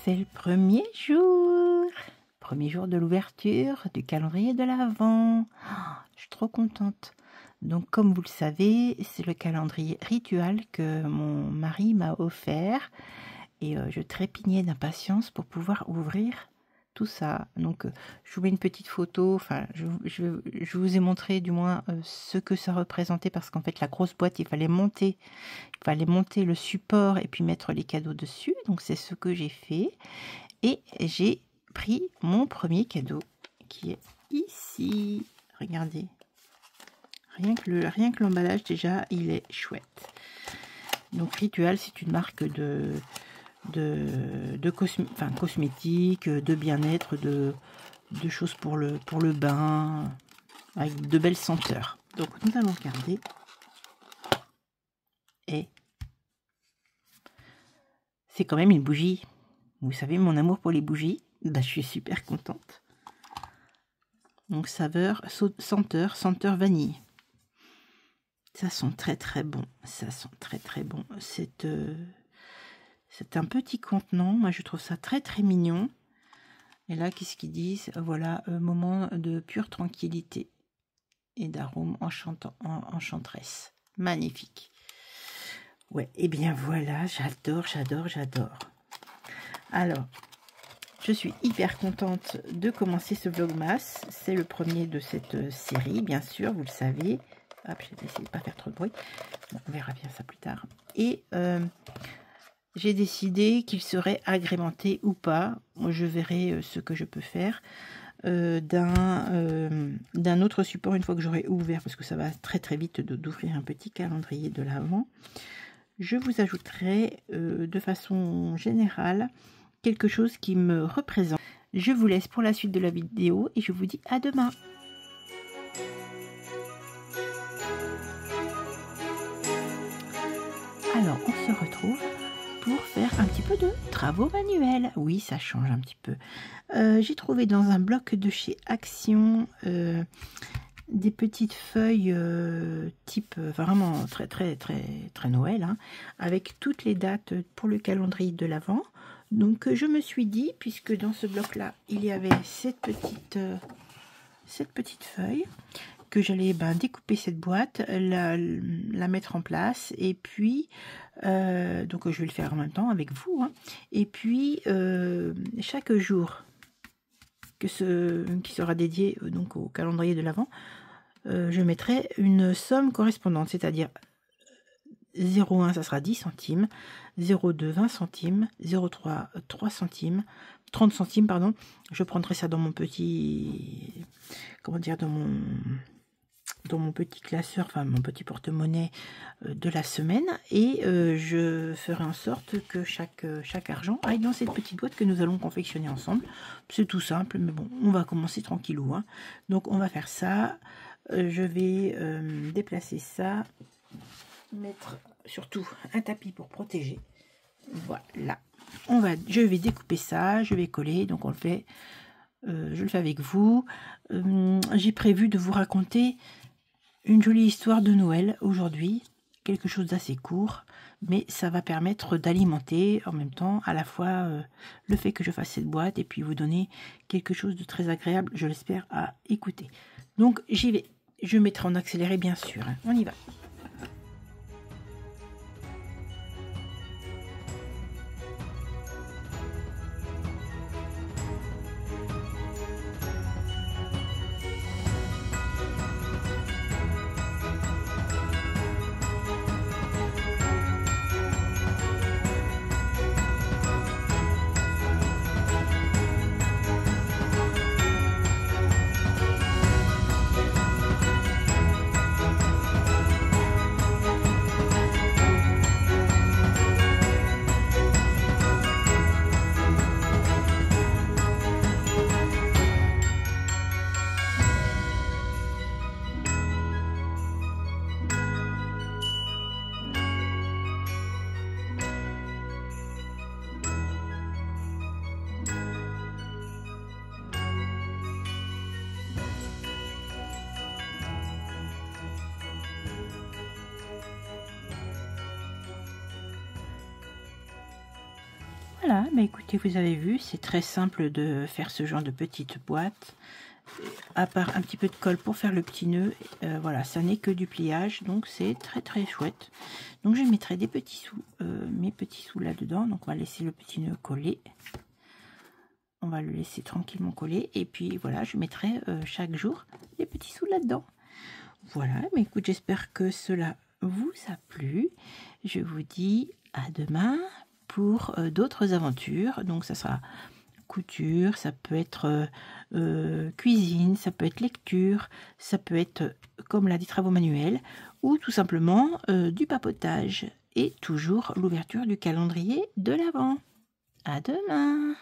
C'est le premier jour de l'ouverture du calendrier de l'Avent. Je suis trop contente. Donc, comme vous le savez, c'est le calendrier rituel que mon mari m'a offert et je trépignais d'impatience pour pouvoir ouvrir tout ça. Donc, je vous mets une petite photo. Enfin, je vous ai montré du moins ce que ça représentait parce qu'en fait, la grosse boîte, il fallait monter le support et puis mettre les cadeaux dessus. Donc, c'est ce que j'ai fait. Et j'ai pris mon premier cadeau qui est ici. Regardez. Rien que l'emballage, déjà, il est chouette. Donc, Ritual, c'est une marque de cosmétiques, de bien-être, de choses pour le bain, avec de belles senteurs. Donc, nous allons regarder. Et c'est quand même une bougie. Vous savez, mon amour pour les bougies, bah, je suis super contente. Donc, senteur vanille. Ça sent très très bon. Ça sent très très bon. C'est un petit contenant. Moi, je trouve ça très très mignon. Et là, qu'est-ce qu'ils disent? Voilà, un moment de pure tranquillité et d'arôme enchanteresse. Magnifique. Ouais, et bien voilà, j'adore. Alors, je suis hyper contente de commencer ce vlogmas. C'est le premier de cette série, bien sûr, vous le savez. Hop, j'ai essayé de ne pas faire trop de bruit. Bon, on verra bien ça plus tard. Et j'ai décidé qu'il serait agrémenté ou pas. Je verrai ce que je peux faire d'un autre support une fois que j'aurai ouvert, parce que ça va très très vite d'ouvrir un petit calendrier de l'Avent. Je vous ajouterai de façon générale quelque chose qui me représente. Je vous laisse pour la suite de la vidéo et je vous dis à demain. Alors, on se retrouve pour faire un petit peu de travaux manuels. Oui, ça change un petit peu. J'ai trouvé dans un bloc de chez Action des petites feuilles type vraiment très Noël, hein, avec toutes les dates pour le calendrier de l'Avent. Donc je me suis dit, puisque dans ce bloc là il y avait cette petite feuille, que j'allais découper cette boîte, la mettre en place, et puis donc je vais le faire en même temps avec vous, hein, et puis chaque jour qui sera dédié donc au calendrier de l'Avent, je mettrai une somme correspondante, c'est-à-dire 0,1 ça sera 10 centimes, 0,2 20 centimes, 0,3 3 centimes, 30 centimes pardon. Je prendrai ça dans mon petit, comment dire, dans mon petit classeur, enfin mon petit porte-monnaie de la semaine, et je ferai en sorte que chaque argent aille dans cette petite boîte que nous allons confectionner ensemble. C'est tout simple, mais bon, on va commencer tranquillou, hein. Donc on va faire ça. Je vais déplacer ça, mettre surtout un tapis pour protéger. Voilà, je vais découper ça, je vais coller. Donc on le fait, je le fais avec vous. J'ai prévu de vous raconter une jolie histoire de Noël aujourd'hui, quelque chose d'assez court, mais ça va permettre d'alimenter en même temps à la fois le fait que je fasse cette boîte et puis vous donner quelque chose de très agréable, je l'espère, à écouter. Donc j'y vais, je mettrai en accéléré bien sûr, hein. On y va. Voilà, mais écoutez, vous avez vu, c'est très simple de faire ce genre de petite boîte. À part un petit peu de colle pour faire le petit nœud, voilà, ça n'est que du pliage, donc c'est très très chouette. Donc je mettrai des petits sous, mes petits sous là-dedans, donc on va laisser le petit nœud coller. On va le laisser tranquillement coller, et puis voilà, je mettrai chaque jour des petits sous là-dedans. Voilà, mais écoute, j'espère que cela vous a plu. Je vous dis à demain pour d'autres aventures. Donc ça sera couture, ça peut être cuisine, ça peut être lecture, ça peut être, comme l'a dit, travaux manuels, ou tout simplement du papotage. Et toujours l'ouverture du calendrier de l'Avent. À demain!